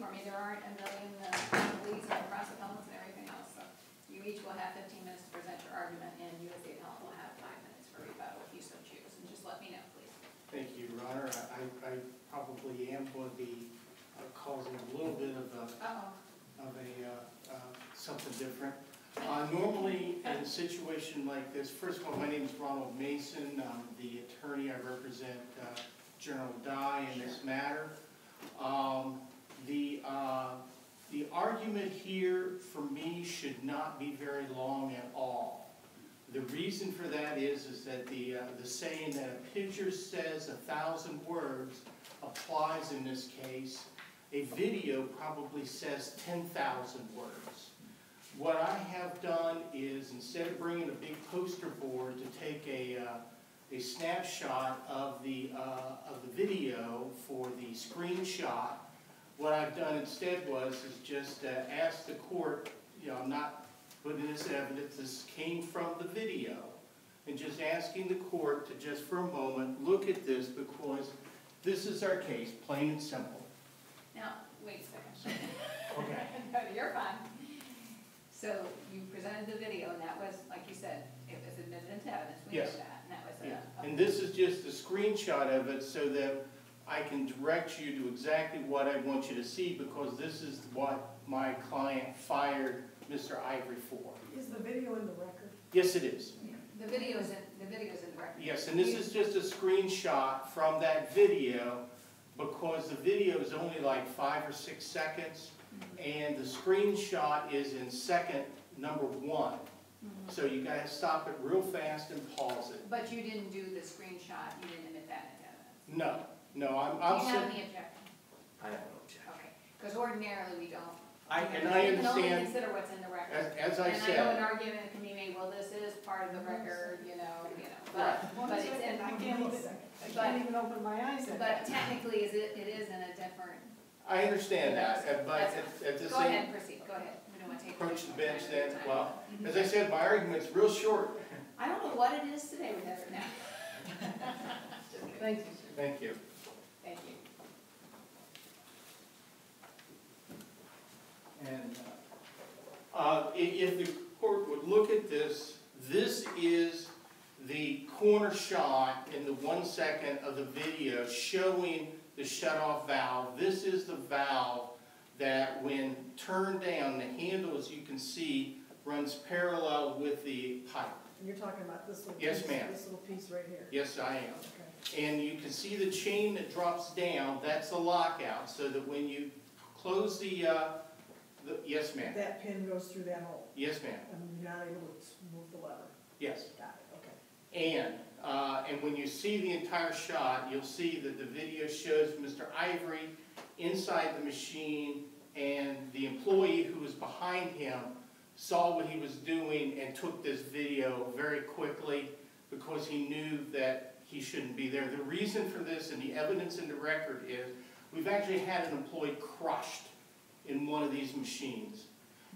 for me. There aren't a million leads and cross appellants and everything else. So you each will have 15 minutes to present your argument, and you as the appellant will have 5 minutes for rebuttal if you so choose. And just let me know, please. Thank you, Your Honor. I probably am going to be causing a little bit of something different. Normally, in a situation like this, first of all, my name is Ronald Mason. I'm the attorney. I represent General Dye in this matter. The argument here for me should not be very long at all. The reason for that is that the saying that a picture says 1,000 words applies in this case. A video probably says 10,000 words. What I have done is, instead of bringing a big poster board to take a snapshot of the video for the screenshot, what I've done instead is just ask the court, I'm not putting this evidence, this came from the video, and just asking the court to just for a moment look at this, because this is our case, plain and simple. Now, wait a second. Okay. No, you're fine. So you presented the video, and that was, like you said, it was admitted into evidence. We Yes. know that, and that was And this is just a screenshot of it so that I can direct you to exactly what I want you to see, because this is what my client fired Mr. Ivory for. Is the video in the record? Yes, it is. The video is in the record. Yes, and this is just a screenshot from that video, because the video is only like 5 or 6 seconds, and the screenshot is in second number 1. So you got to stop it real fast and pause it. But you didn't do the screenshot. You didn't admit that into evidence. No, Do I'm you have any objection? I have no objection. Okay, because ordinarily we don't. I We can understand. only consider what's in the record. As I and said. I know an argument can be made. Well, this is part of the record, but it's in. I can't even open my eyes at But that. technically, it is in a different. I understand that, but at the Go ahead same, and proceed. Go ahead. We don't want to take approach the bench time. then, well, as I said, my argument's real short. I don't know what it is today with that now. Thank you. Thank you. Thank you. And if the court would look at this, this is the corner shot in the 1 second of the video showing the shutoff valve. This is the valve that, when turned down, the handle, as you can see, runs parallel with the pipe. And you're talking about this little Yes, piece, ma'am. this little piece right here. Yes, I am. Okay. And you can see the chain that drops down, that's the lockout, so that when you close the yes, ma'am. That pin goes through that hole. Yes, ma'am. And you're not able to move the lever. Yes. Got it, okay. And when you see the entire shot, you'll see that the video shows Mr. Ivory inside the machine, and the employee who was behind him saw what he was doing and took this video very quickly because he knew that he shouldn't be there. The reason for this, and the evidence in the record, is we've actually had an employee crushed in one of these machines.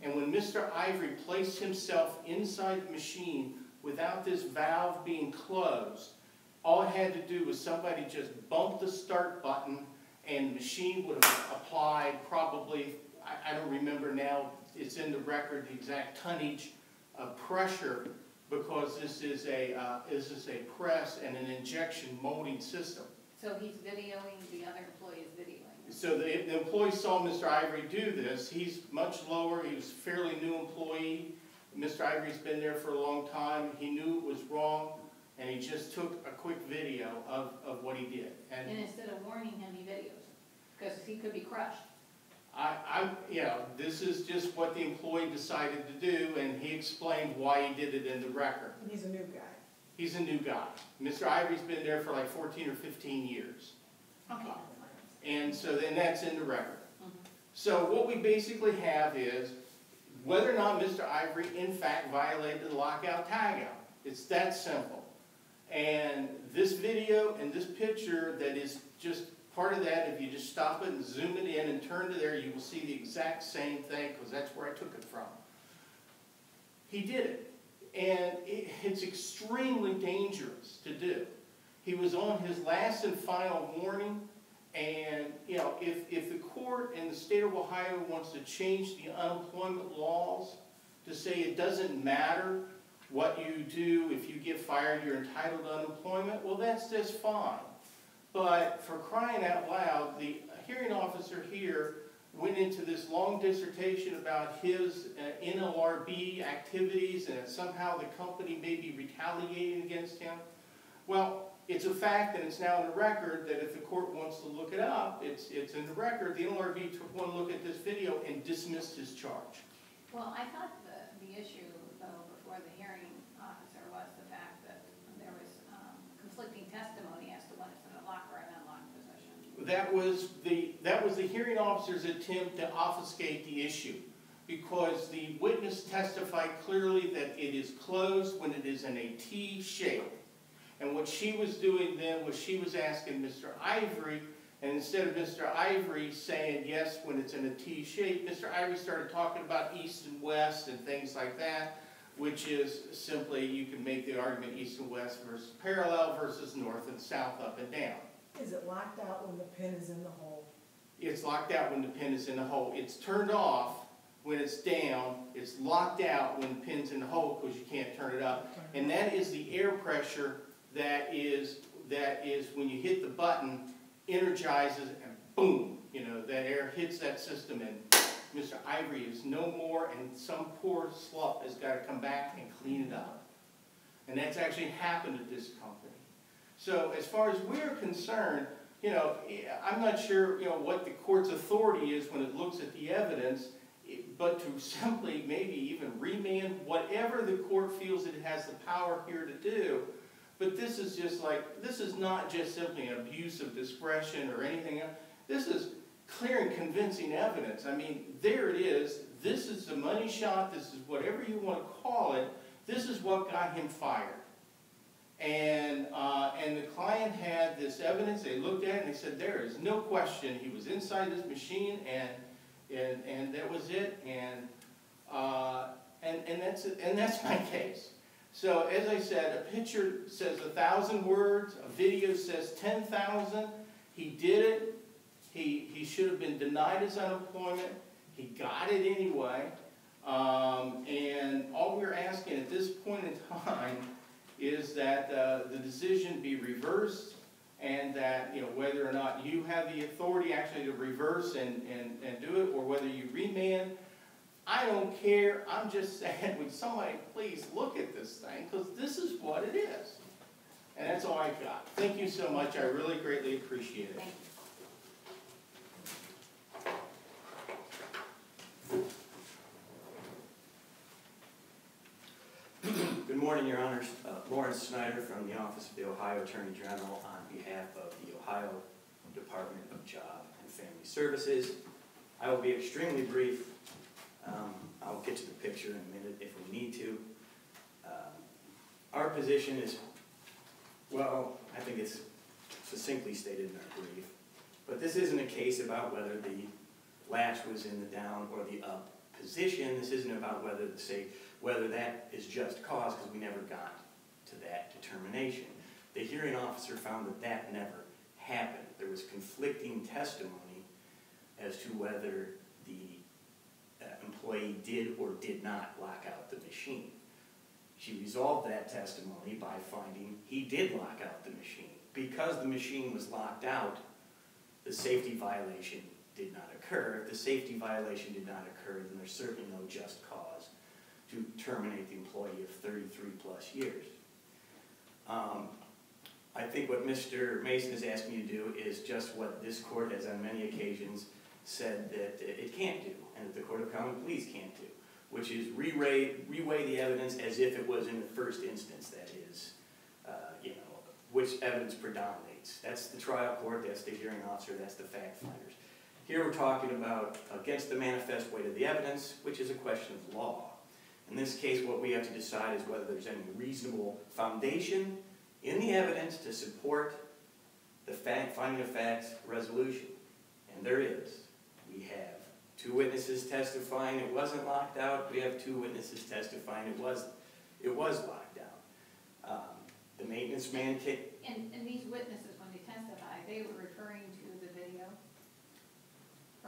And when Mr. Ivory placed himself inside the machine without this valve being closed, all it had to do was somebody just bump the start button, and the machine would have applied probably, I don't remember now, it's in the record, the exact tonnage of pressure, because this is a press and an injection molding system. So he's videoing, the other employee is videoing. So the employee saw Mr. Ivory do this. He's much lower. He was a fairly new employee. Mr. Ivory's been there for a long time. He knew it was wrong, and he just took a quick video of what he did. And instead of warning him, he videos, because he could be crushed. This is just what the employee decided to do, and he explained why he did it in the record. And he's a new guy. He's a new guy. Mr. Ivory's been there for like 14 or 15 years. Okay. And so then that's in the record. So what we basically have is whether or not Mr. Ivory in fact violated the lockout tagout. It's that simple. And this video and this picture that is just part of that, if you just stop it and zoom it in and turn to there, you will see the exact same thing, because that's where I took it from. He did it. And it's extremely dangerous to do. He was on his last and final warning, And, you know, if the court in the state of Ohio wants to change the unemployment laws to say it doesn't matter what you do, if you get fired, you're entitled to unemployment, well, that's just fine. But for crying out loud, the hearing officer here went into this long dissertation about his NLRB activities and that somehow the company may be retaliating against him. Well, it's a fact, and it's now in the record, that if the court wants to look it up, it's in the record. The NLRB took one look at this video and dismissed his charge. Well, I thought the issue, though, before the hearing officer was the fact that there was conflicting testimony as to when it's in a locked or an unlocked position. That was the hearing officer's attempt to obfuscate the issue, because the witness testified clearly that it is closed when it is in a T shape. And what she was doing then was she was asking Mr. Ivory, and instead of Mr. Ivory saying yes when it's in a T shape, Mr. Ivory started talking about east and west and things like that, which is simply, you can make the argument east and west versus parallel versus north and south, up and down. Is it locked out when the pin is in the hole? It's locked out when the pin is in the hole. It's turned off when it's down. It's locked out when the pin's in the hole because you can't turn it up. And that is the air pressure that is when you hit the button, energizes, and boom, you know, that air hits that system, and Mr. Ivory is no more, and some poor slut has got to come back and clean it up. And that's actually happened at this company. So as far as we're concerned, you know, I'm not sure, you know, what the court's authority is when it looks at the evidence, but to simply maybe even remand whatever the court feels it has the power here to do. But this is just like, this is not just simply an abuse of discretion or anything else. This is clear and convincing evidence. I mean, there it is. This is the money shot. This is whatever you want to call it. This is what got him fired. And the client had this evidence. They looked at it and they said, there is no question he was inside this machine, and that was it. And that's it. And that's my case. So as I said, a picture says 1,000 words, a video says 10,000. He did it. He should have been denied his unemployment. He got it anyway. And all we're asking at this point in time is that the decision be reversed, and that, you know, whether or not you have the authority actually to reverse and do it, or whether you remand. I don't care. I'm just saying, would somebody please look at this thing, because this is what it is. And that's all I got. Thank you so much. I really greatly appreciate it. Good morning, Your Honors. Lawrence Snyder from the Office of the Ohio Attorney General on behalf of the Ohio Department of Job and Family Services. I will be extremely brief. I'll get to the picture in a minute if we need to. Our position is, well, I think it's succinctly stated in our brief, but this isn't a case about whether the latch was in the down or the up position. This isn't about whether that is just cause, because we never got to that determination. The hearing officer found that that never happened. There was conflicting testimony as to whether the employee did or did not lock out the machine. She resolved that testimony by finding he did lock out the machine. Because the machine was locked out, the safety violation did not occur. If the safety violation did not occur, then there's certainly no just cause to terminate the employee of 33 plus years. I think what Mr. Mason is asking you to do is just what this court has on many occasions said that it can't do, and that the Court of Common Pleas can't do, which is reweigh the evidence as if it was in the first instance, that is, which evidence predominates. That's the trial court, that's the hearing officer, that's the fact finders. Here we're talking about against the manifest weight of the evidence, which is a question of law. In this case, what we have to decide is whether there's any reasonable foundation in the evidence to support the finding of facts resolution. And there is. We have 2 witnesses testifying it wasn't locked out. We have 2 witnesses testifying it was locked out. The maintenance man And these witnesses, when they testified, they were referring to the video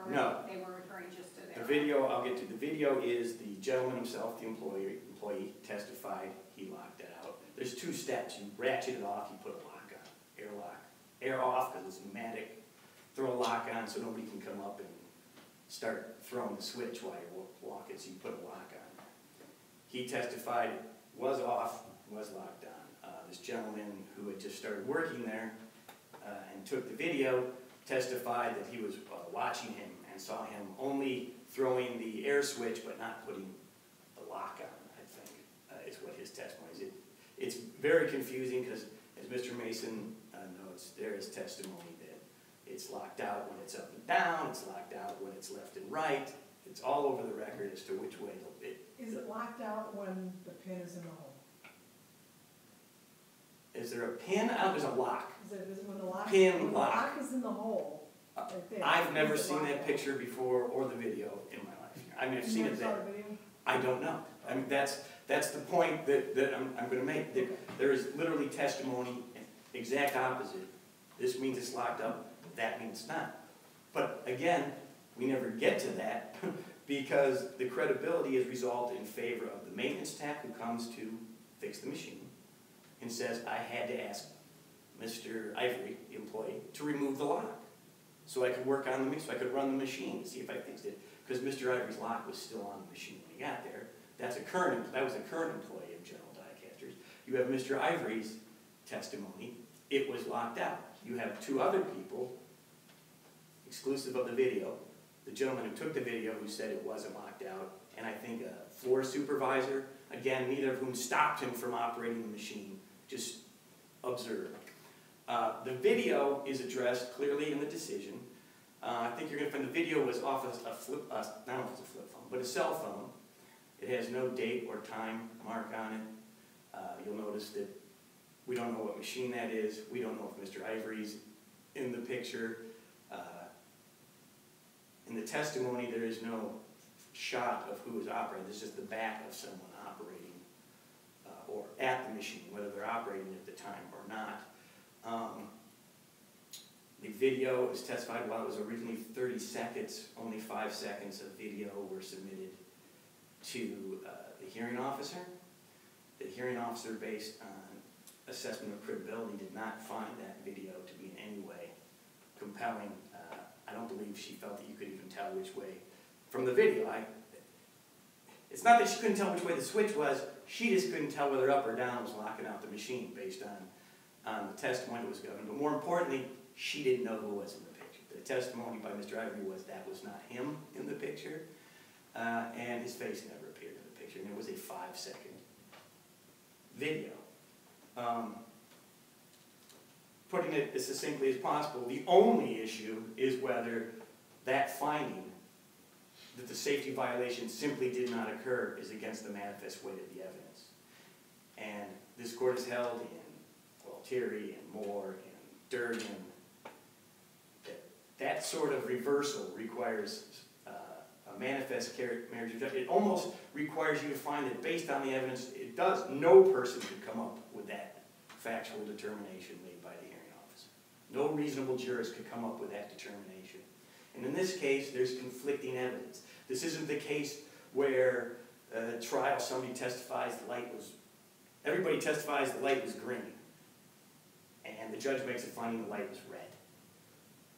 or No. they were referring just to their? The video, I'll get to, the video is the gentleman himself, the employee testified he locked it out. There's two steps. You ratchet it off, you put a lock on, air off because it's pneumatic, throw a lock on so nobody can come up and start throwing the switch while you lock it, so you put a lock on. He testified it was off, was locked on. This gentleman who had just started working there and took the video testified that he was watching him and saw him only throwing the air switch but not putting the lock on, I think, is what his testimony is. It's very confusing because, as Mr. Mason notes, there is testimony that it's locked out when it's up and down, it's locked out when it's left and right. It's all over the record as to which way Is it locked out when the pin is in the hole? Is there a pin? There's a lock. Is it when the lock, Pin when lock. the lock is in the hole, right there? I've never is it seen locked that out? picture before or the video in my life. I mean, I've You seen never it saw there. the video? I don't know. I mean, that's the point that I'm going to make. There is literally testimony, exact opposite. This means it's locked up, that means it's not. But again, we never get to that because the credibility is resolved in favor of the maintenance tech who comes to fix the machine and says, I had to ask Mr. Ivory, the employee, to remove the lock so I could work on the machine, so I could run the machine and see if I fixed it. Because Mr. Ivory's lock was still on the machine when he got there. That was a current employee of General Die-Casters. You have Mr. Ivory's testimony. It was locked out. You have two other people, exclusive of the video, the gentleman who took the video who said it wasn't locked out, and I think a floor supervisor, again, neither of whom stopped him from operating the machine, just observed. The video is addressed clearly in the decision. I think you're going to find the video was off of a flip, I don't know if it's a flip phone, but a cell phone. It has no date or time mark on it. You'll notice that we don't know what machine that is. We don't know if Mr. Ivory's in the picture. In the testimony, there is no shot of who is operating. This is just the back of someone operating or at the machine, whether they're operating at the time or not. The video is testified while it was originally 30 seconds, only 5 seconds of video were submitted to the hearing officer. The hearing officer, based on assessment of credibility, did not find that video to be in any way compelling. I don't believe she felt that you could even tell which way from the video. It's not that she couldn't tell which way the switch was, she just couldn't tell whether up or down was locking out the machine based on the testimony that was given. But more importantly, she didn't know who was in the picture. The testimony by Mr. Ivory was that was not him in the picture, and his face never appeared in the picture, and it was a 5-second video. Putting it as succinctly as possible, the only issue is whether that finding that the safety violation simply did not occur is against the manifest weight of the evidence. And this court has held in Gualtieri and Moore and Durgan that sort of reversal requires a manifest marriage of justice. It almost requires you to find that based on the evidence, it does. No person could come up with that factual determination made by the hearing officer. No reasonable jurist could come up with that determination. And in this case, there's conflicting evidence. This isn't the case where at trial somebody testifies the light was, everybody testifies the light was green. And the judge makes a finding the light was red.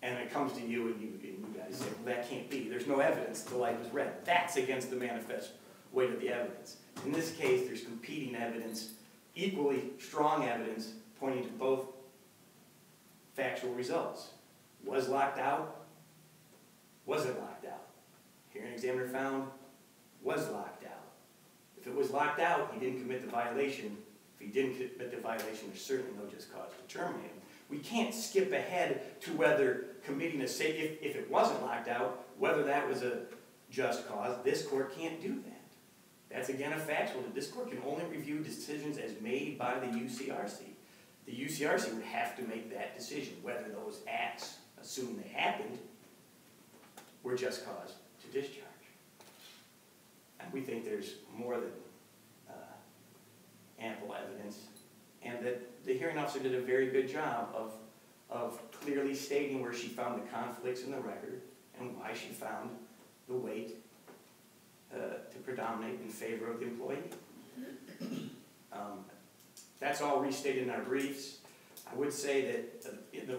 And it comes to you and you guys say, well, that can't be. There's no evidence the light was red. That's against the manifest weight of the evidence. In this case, there's competing evidence, equally strong evidence, pointing to both factual results. Was locked out? Wasn't locked out. Hearing examiner found, was locked out. If it was locked out, he didn't commit the violation. If he didn't commit the violation, there's certainly no just cause to terminate him. We can't skip ahead to whether committing a if it wasn't locked out, whether that was a just cause. This court can't do that. That's again a factual. This court can only review decisions as made by the UCRC. The UCRC would have to make that decision, whether those acts, assuming they happened, were just cause to discharge. And we think there's more than ample evidence, and that the hearing officer did a very good job of clearly stating where she found the conflicts in the record and why she found the weight to predominate in favor of the employee. That's all restated in our briefs. I would say that in the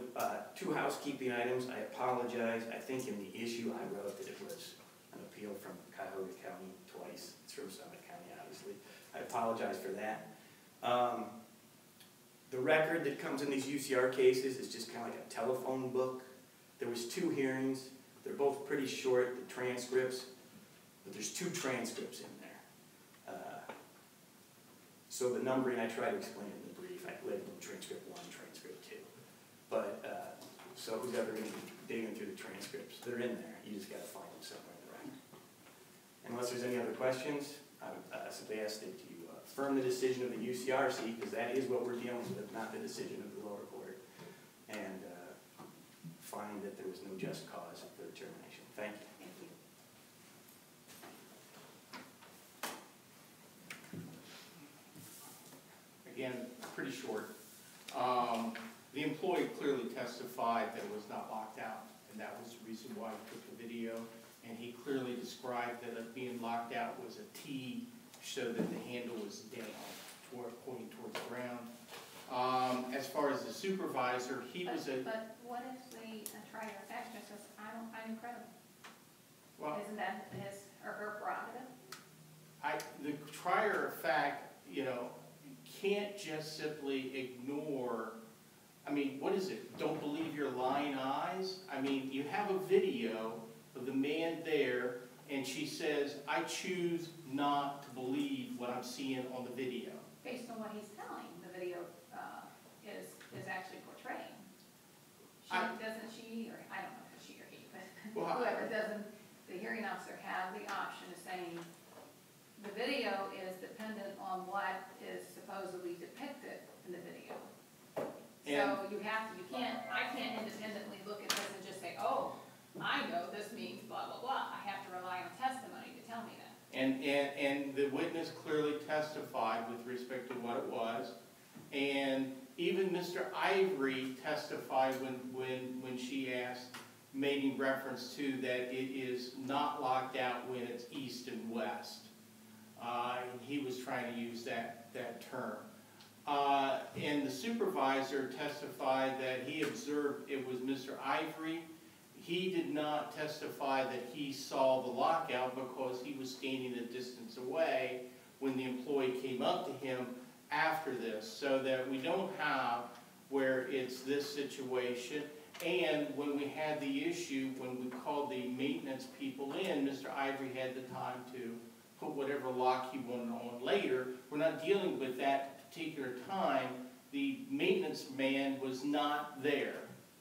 two housekeeping items, I apologize. I think in the issue I wrote that it was an appeal from Cuyahoga County twice. It's from Summit County, obviously. I apologize for that. The record that comes in these UCR cases is just kind of like a telephone book. There was 2 hearings. They're both pretty short, the transcripts, but there's 2 transcripts in there. So the numbering I try to explain in the brief, I labeled transcript 1, transcript 2. But, so who's ever going to be digging through the transcripts, they're in there. You just got to find them somewhere in the record. Unless there's any other questions, I would simply ask that you affirm the decision of the UCRC, because that is what we're dealing with, not the decision of the lower court, and find that there was no just cause for the termination. Thank you. Thank you. Again, pretty short. The employee clearly testified that it was not locked out, and that was the reason why he took the video. And he clearly described that it being locked out was a T, so that the handle was down, pointing towards the ground. As far as the supervisor, he was a... But what if the trier of fact just says, I don't find him credible? Well, isn't that his or her prerogative? The trier of fact, you know, can't just simply ignore, I mean, what is it? Don't believe your lying eyes? I mean, you have a video of the man there, and she says, I choose not to believe what I'm seeing on the video. Based on what he's telling, the video is actually portraying. Doesn't she, or I don't know if it's she or he, but Well, whoever doesn't, the hearing officer have the option of saying, the video is dependent on what is supposedly depicted in the video. So I can't independently look at this and just say, oh, I know this means blah, blah, blah. I have to rely on testimony to tell me that. And the witness clearly testified with respect to what it was. And even Mr. Ivory testified when she asked, making reference to that it is not locked out when it's east and west. He was trying to use that term. And the supervisor testified that he observed it was Mr. Ivory. He did not testify that he saw the lockout because he was standing a distance away when the employee came up to him after this, so that we don't have where it's this situation. And when we had the issue, when we called the maintenance people in, Mr. Ivory had the time to put whatever lock he wanted on later. We're not dealing with that particular time. The maintenance man was not there.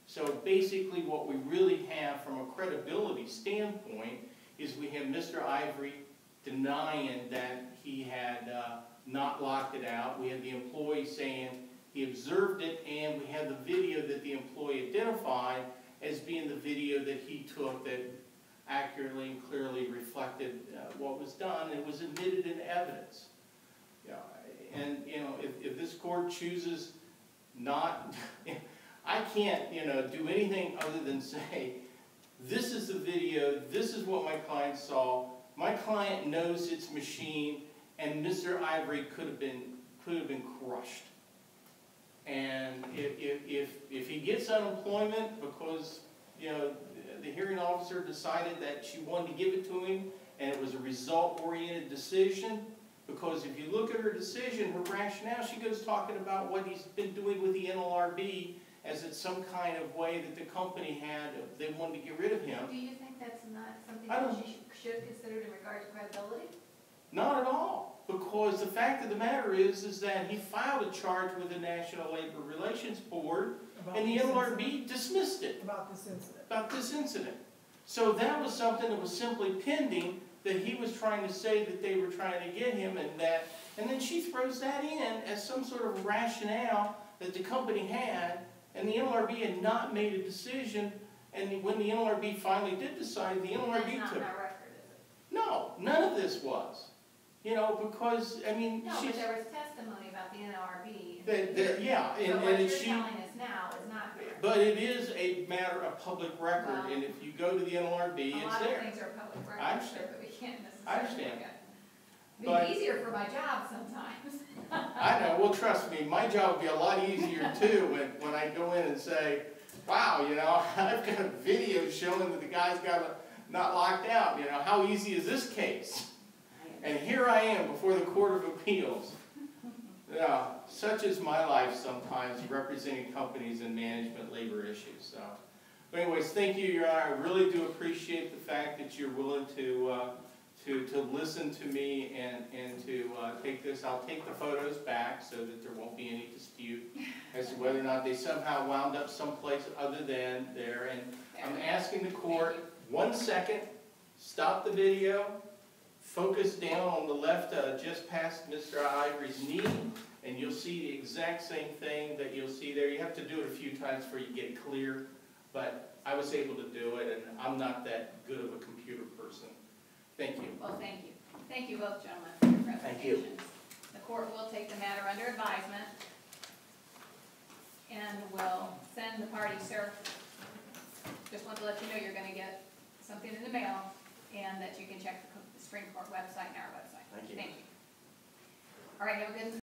So basically what we really have from a credibility standpoint is we have Mr. Ivory denying that he had not locked it out. We have the employee saying he observed it, and we have the video that the employee identified as being the video that he took that accurately and clearly reflected what was done and was admitted in evidence. And if this court chooses not, I can't do anything other than say, this is the video, this is what my client saw. My client knows it's machine, and Mr. Ivory could have been crushed. And if he gets unemployment because the hearing officer decided that she wanted to give it to him, and it was a result-oriented decision, because if you look at her decision, her rationale, she goes talking about what he's been doing with the NLRB as it's some kind of way that the company had, they wanted to get rid of him. Do you think that's not something that she should have considered in regard to credibility? Not at all, because the fact of the matter is that he filed a charge with the National Labor Relations Board, and the NLRB dismissed it. About this incident. About this incident. So that was something that was simply pending, that he was trying to say that they were trying to get him, and then she throws that in as some sort of rationale that the company had, and the NLRB had not made a decision, and when the NLRB finally did decide, the NLRB took it. That's not on our record, is it? No, none of this was. Because, I mean, no, but there was testimony about the NLRB. yeah, so what you're telling us now is not there. but it is a matter of public record, and if you go to the NLRB, A it's lot of there. things are public I records, understand. but we can't necessarily. I understand. It'd But- be easier for my job sometimes. I know, well, trust me, my job would be a lot easier too, when I go in and say, wow, you know, I've got a video showing that the guy's not locked out, you know, how easy is this case? And here I am before the Court of Appeals. Yeah, such is my life sometimes, representing companies and management labor issues, so. But anyways, thank you, Your Honor, I really do appreciate the fact that you're willing to listen to me and to take this. I'll take the photos back so that there won't be any dispute as to whether or not they somehow wound up someplace other than there. And I'm asking the court, 1 second, stop the video, focus down on the left just past Mr. Ivory's knee, and you'll see the exact same thing that you'll see there. You have to do it a few times before you get it clear, but I was able to do it, and I'm not that good of a computer person. Thank you. Well, thank you. Thank you both gentlemen for your presentations. Thank you. The court will take the matter under advisement and will send the party, sir. Just want to let you know you're going to get something in the mail and that you can check the Supreme Court website and our website. Thank you. Thank you. All right, have a good